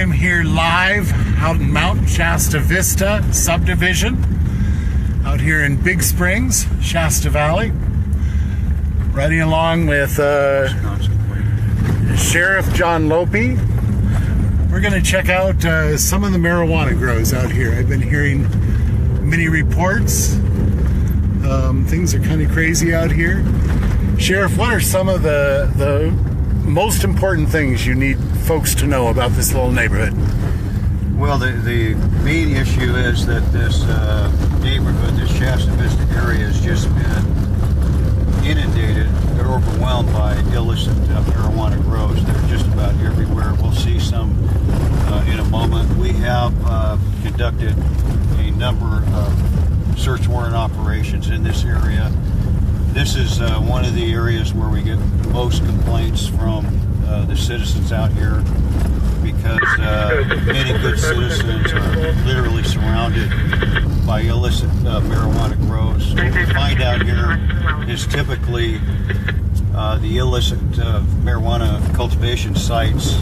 am here live out in Mount Shasta Vista subdivision, out here in Big Springs, Shasta Valley, riding along with Sheriff John Lope. We're going to check out some of the marijuana grows out here. I've been hearing many reports. Things are kind of crazy out here. Sheriff, what are some of the most important things you need folks to know about this little neighborhood? Well, the main issue is that this neighborhood, this Shasta Vista area, has just been inundated or overwhelmed by illicit marijuana grows. They're just about everywhere. We'll see some in a moment. We have conducted a number of search warrant operations in this area. This is one of the areas where we get most complaints from the citizens out here, because many good citizens are literally surrounded by illicit marijuana grows. What we find out here is typically the illicit marijuana cultivation sites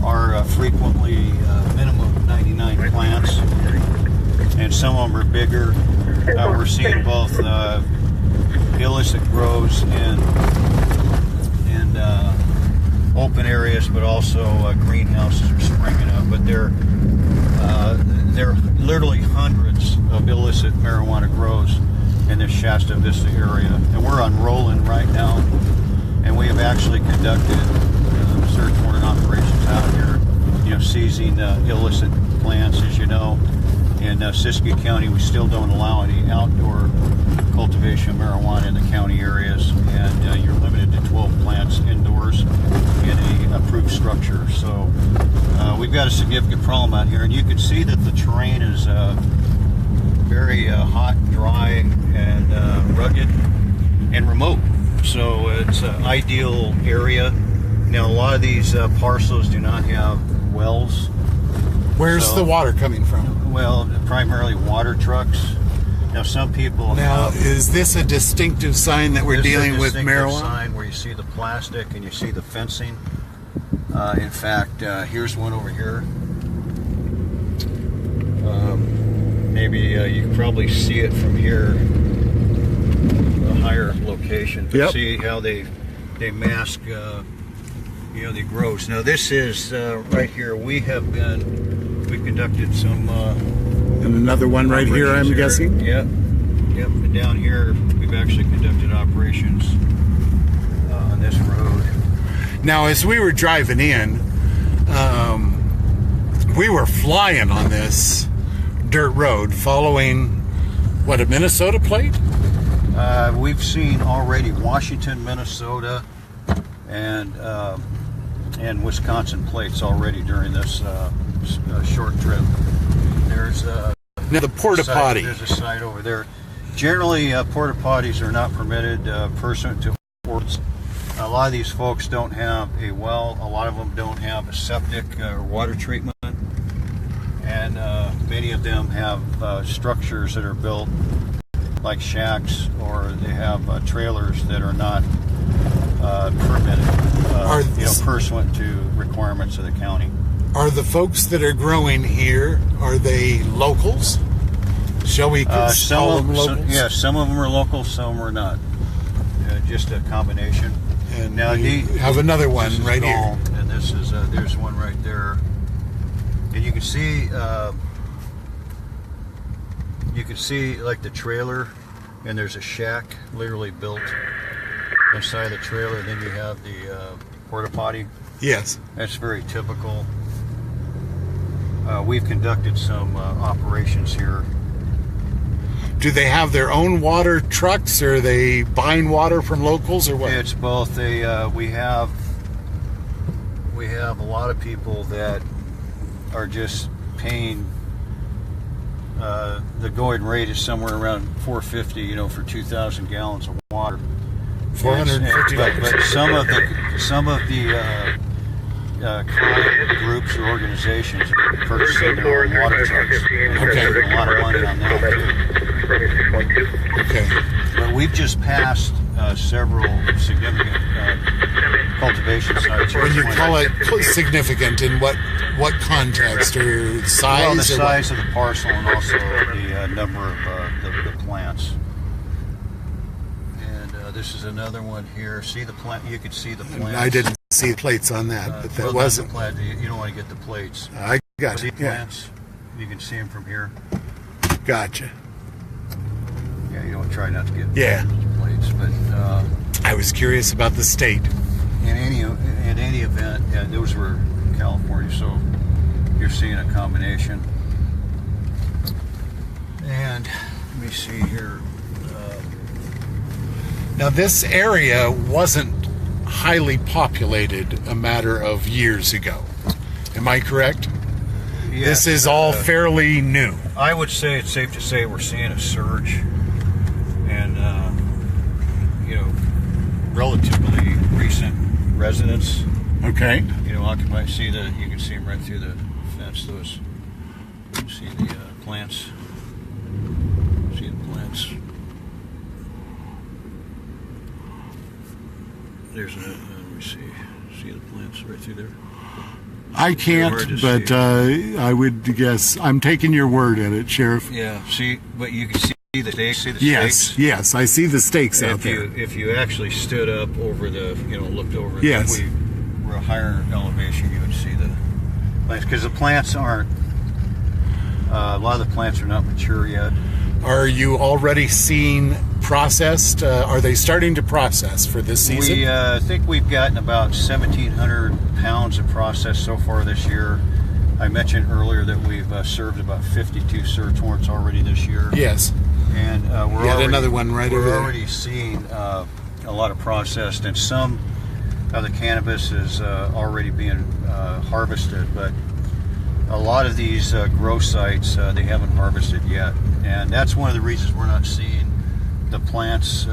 are frequently minimum 99 plants, and some of them are bigger. We're seeing both illicit grows in open areas, but also greenhouses are springing up. But there are literally hundreds of illicit marijuana grows in this Shasta Vista area, and we're unrolling right now. And we have actually conducted search warrant operations out here, seizing illicit plants. As you know, in Siskiyou County, we still don't allow any outdoor cultivation of marijuana in the county areas, and you're limited to 12 plants indoors in a approved structure. So we've got a significant problem out here, and you can see that the terrain is very hot, dry, and rugged and remote. So it's an ideal area. Now, a lot of these parcels do not have wells. Where's the water coming from? Well, primarily water trucks. Now, some people is this a distinctive sign that we're dealing with marijuana? Sign where you see the plastic and you see the fencing. In fact, here's one over here. Maybe you can probably see it from here, a higher location. But see how they mask, the grows. Now, this is right here. We've conducted some. And another one right here, I'm guessing? Yep. And down here, we've actually conducted operations on this road. Now, as we were driving in, we were flying on this dirt road, following, a Minnesota plate? We've seen already Washington, Minnesota, and Wisconsin plates already during this short trip. There's now the porta potty. There's a site over there. Generally, porta potties are not permitted pursuant to ordinance. A lot of these folks don't have a well. A lot of them don't have a septic or water treatment, and many of them have structures that are built like shacks, or they have trailers that are not permitted, pursuant to requirements of the county. Are the folks that are growing here, are they locals? Shall we call them locals? Some of them are local, some are not. Just a combination. And now you have another one right here. And this is there's one right there. And you can see like the trailer, and there's a shack literally built inside of the trailer. And then you have the porta potty. Yes. That's very typical. We've conducted some operations here. Do they have their own water trucks, or are they buying water from locals, or what? It's both. We have a lot of people that are just paying. The going rate is somewhere around $4.50, for 2,000 gallons of water. $450. But some of the client groups or organizations are purchasing their own water trucks. Okay. A lot of money on that. Okay. But we've just passed several significant cultivation sites. When you call it significant, in what what context or size? Well, the or size of the parcel and also the number of the plants. And this is another one here. See the plant? You could see the plants. I didn't see plates on that, but that well, wasn't. The plant, you don't want to get the plates. I got See it. Yeah, plants? You can see them from here. gotcha. Yeah, you don't try not to get Yeah. plates, but I was curious about the state. in any event, yeah, those were California, so you're seeing a combination. And let me see here. Now, this area wasn't highly populated a matter of years ago. Am I correct? Yes, This is all fairly new. I would say it's safe to say we're seeing a surge, and relatively recent residents. Okay. Occupy. You can see them right through the fence. Those. See the plants. See the plants. There's let me see. See the plants right through there. I can't, hard to but I would guess. I'm taking your word at it, Sheriff. Yeah. See, but you can see the stakes. See the Yes, stakes. yes, I see the stakes out there. If you actually stood up over the, looked over, Yes. if we were a higher elevation, you would see the plants, because the plants aren't. A lot of the plants are not mature yet. Are you already seeing processed? Are they starting to process for this season? We think we've gotten about 1,700 pounds of process so far this year. I mentioned earlier that we've served about 52 search warrants already this year. Yes. And we're Yet already, another one right over we're there. already seeing a lot of processed, and some of the cannabis is already being harvested, but a lot of these grow sites, they haven't harvested yet. And that's one of the reasons we're not seeing the plants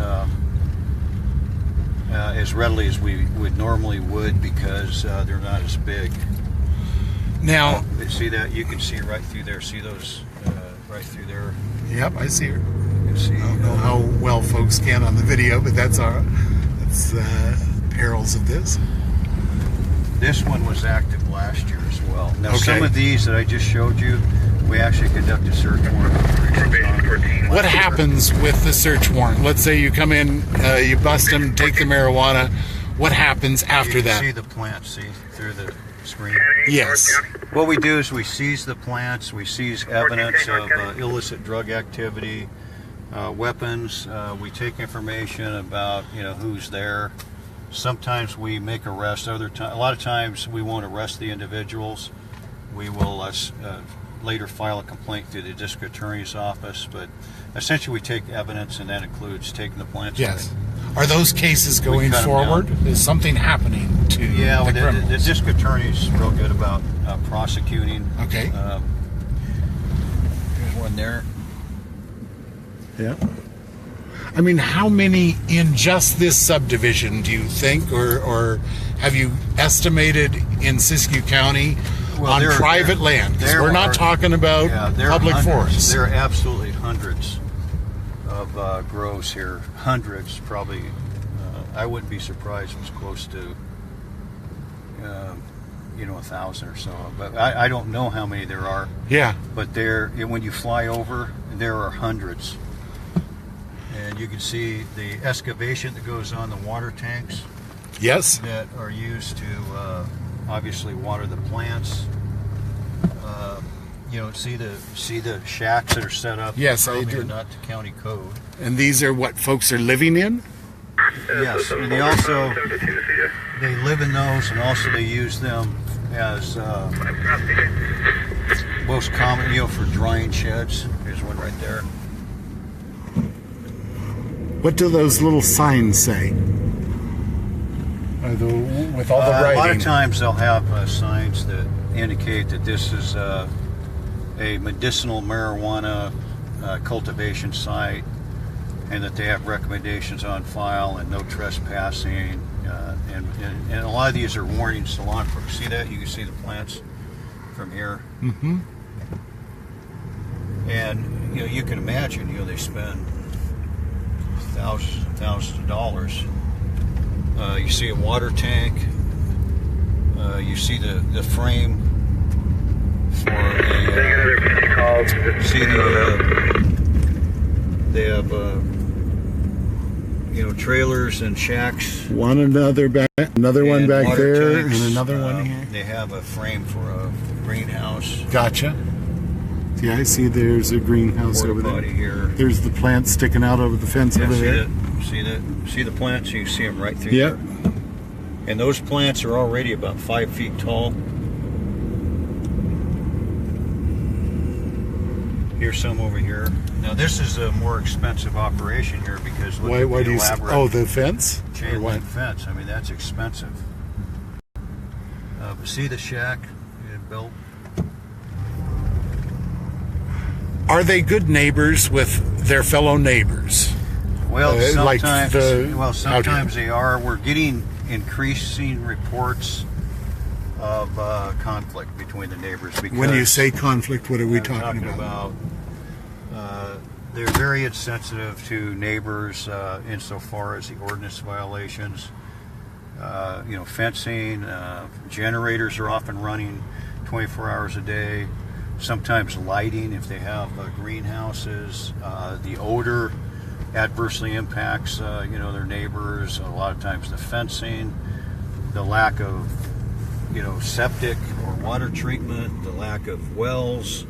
as readily as we normally would, because they're not as big. Now, See that? You can see right through there. See those right through there? yep, I see her. You can see. I don't know how well folks can on the video, but that's perils of this. This one was active last year as well. Now, Okay. some of these that I just showed you, we actually conducted search warrant operations on. What happens with the search warrant? Let's say you come in, you bust them, take the marijuana. What happens after You can see that? the plants, see, through the screen. Yes. What we do is we seize the plants, we seize evidence of illicit drug activity, weapons. We take information about who's there. Sometimes we make arrests. A lot of times we won't arrest the individuals. We will later file a complaint through the district attorney's office. But essentially, we take evidence, and that includes taking the plants. Yes. Are those cases going cut 'em forward? Is something happening to Yeah, the the criminals? district attorney's real good about prosecuting. Okay. There's one there. Yeah. I mean, how many in just this subdivision do you think, or have you estimated in Siskiyou County on there- private land? 'Cause there we're not are- talking about there are public hundreds. forests. There are absolutely hundreds of grows here. Hundreds, probably. I wouldn't be surprised if it was close to 1,000 or so. But I don't know how many there are. Yeah. But when you fly over, there are hundreds. And you can see the excavation that goes on the water tanks Yes. that are used to obviously water the plants. See the shacks that are set up. Yes, I Probably do. are not to county code. And these are what folks are living in? Yes, and they live in those, and also they use them as most common, for drying sheds. There's one right there. What do those little signs say? With all the A lot writing. of times they'll have signs that indicate that this is a medicinal marijuana cultivation site, and that they have recommendations on file and no trespassing. And a lot of these are warnings to law enforcement. See that? You can see the plants from here. Mm-hmm. And you can imagine, they spend thousands and thousands of dollars. You see a water tank. You see the frame for a, see they have trailers and shacks. Another one back water there, tanks. and another one here. They have a frame for a greenhouse. Gotcha. Yeah, I see there's a greenhouse Porta over there. potty here. There's the plants sticking out over the fence over there. See the plants? You see them right through Yep. there. And those plants are already about 5 feet tall. Here's some over here. Now this is a more expensive operation here because look at Why the do you? elaborate The fence? chain link fence. I mean, that's expensive. But see the shack built. Are they good neighbors with their fellow neighbors? Well, like sometimes, out they are. We're getting increasing reports of conflict between the neighbors. Because When you say conflict, what are we I'm talking about? They're very insensitive to neighbors insofar as the ordinance violations. Fencing, generators are often running 24 hours a day. Sometimes lighting, if they have greenhouses. The odor adversely impacts their neighbors. A lot of times the fencing, the lack of septic or water treatment, the lack of wells,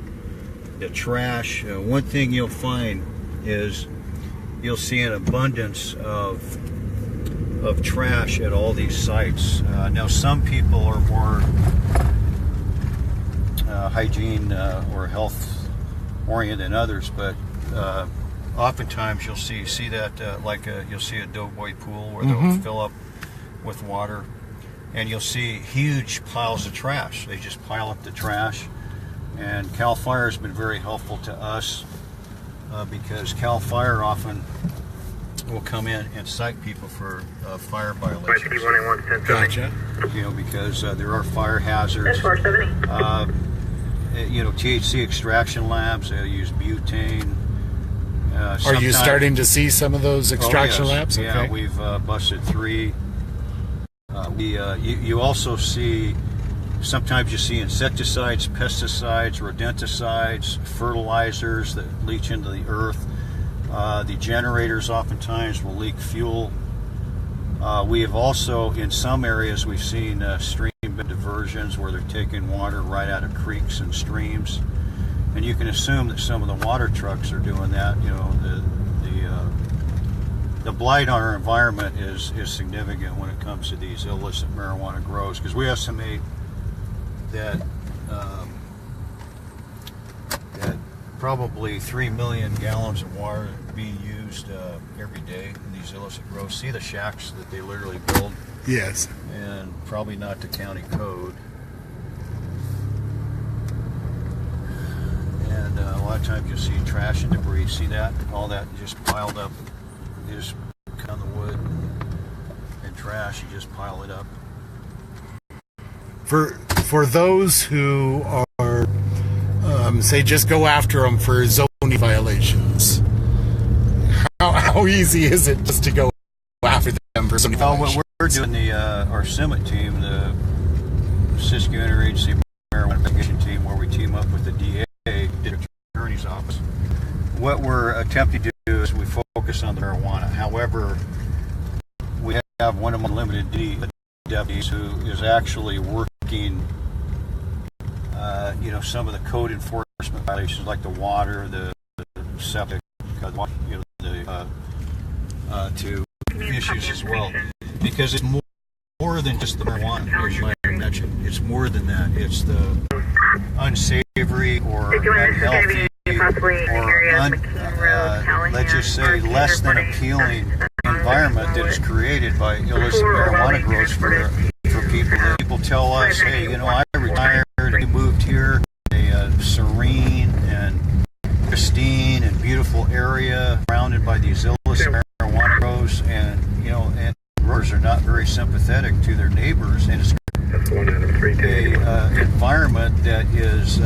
the trash. One thing you'll find is you'll see an abundance of trash at all these sites. Now some people are more hygiene or health oriented than others, but oftentimes you'll see that you'll see a doughboy pool where they'll fill up with water, and you'll see huge piles of trash. They just pile up the trash, and CAL FIRE has been very helpful to us because CAL FIRE often will come in and cite people for fire violations. Gotcha. Because there are fire hazards. THC extraction labs, they use butane. Are you starting to see some of those extraction yes. labs? Yeah, Okay. we've busted 3. You also see, sometimes you see insecticides, pesticides, rodenticides, fertilizers that leach into the earth. The generators oftentimes will leak fuel. We have also, in some areas, we've seen stream diversions where they're taking water right out of creeks and streams. And you can assume that some of the water trucks are doing that. The blight on our environment is significant when it comes to these illicit marijuana grows, because we estimate that probably 3 million gallons of water being used every day in these illicit grows. See the shacks that they literally build? Yes. And probably not to county code. And a lot of times you'll see trash and debris. See that? All that just piled up. You just cut on the wood and trash, you just pile it up. For those who are, say, just go after them for zoning violations, how easy is it just to go after them for zoning violations? What we're doing, our Summit team, the Siskiyou Interagency Marijuana Investigation Team, where we team up with the DA, District Attorney's Office. What we're attempting to do is we focus on the marijuana. However, we have one of my limited deputies who is actually working, some of the code enforcement violations, like the water, the septic, to issues as well, because it's more than just the marijuana, as you mentioned. It's more than that. It's the unsavory or unhealthy or let's just say less than appealing environment that is created by illicit marijuana grows for people. People tell us, hey, I retired, I moved here, a serene and pristine and beautiful area surrounded by these illicit marijuana grows, and growers are not very sympathetic to their neighbors, and it's a environment that is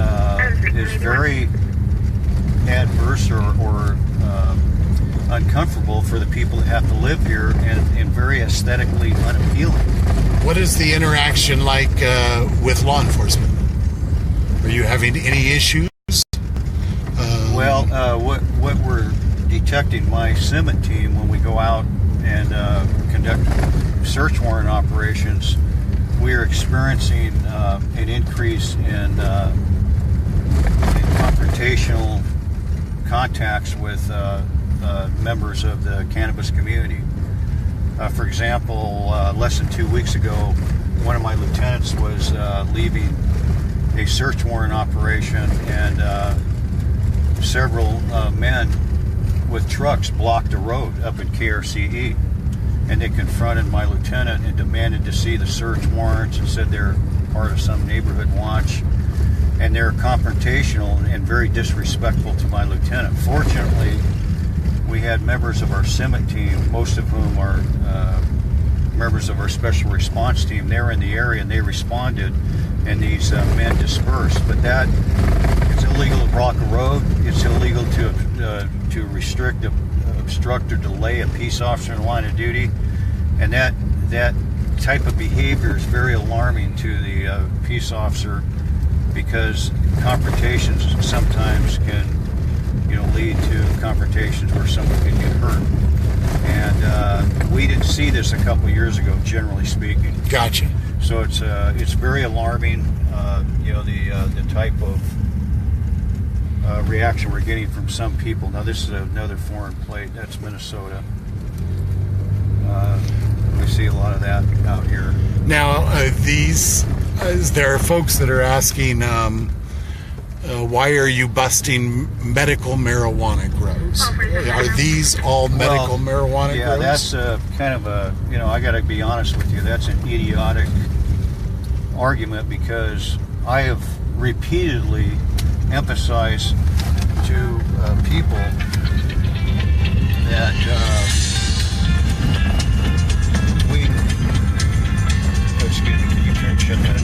very adverse or uncomfortable for the people that have to live here, and very aesthetically unappealing. What is the interaction like with law enforcement? Are Are you having any issues? Well, what we're detecting, my CIMMET team, when we go out and conduct search warrant operations, we are experiencing an increase in confrontational contacts with members of the cannabis community. For example, less than 2 weeks ago, one of my lieutenants was leaving a search warrant operation, and several men with trucks blocked a road up in KRCE, and they confronted my lieutenant and demanded to see the search warrants and said they're part of some neighborhood watch, and they're confrontational and very disrespectful to my lieutenant. Fortunately, we had members of our CIMMET team, most of whom are members of our special response team. They were in the area and they responded, and these men dispersed. But that, it's illegal to block a road. It's illegal to restrict, obstruct, or delay a peace officer in line of duty, and that type of behavior is very alarming to the peace officer, because confrontations sometimes can, lead to confrontations where someone can get hurt. And we didn't see this a couple of years ago, generally speaking. Gotcha. So it's very alarming, the type of reaction we're getting from some people. Now, this is another foreign plate. That's Minnesota. We see a lot of that out here. Now, there are folks that are asking, why are you busting medical marijuana grows? Are these all medical marijuana grows? Yeah, that's kind of I got to be honest with you, that's an idiotic argument, because I have repeatedly emphasized to people that excuse me, can you shut that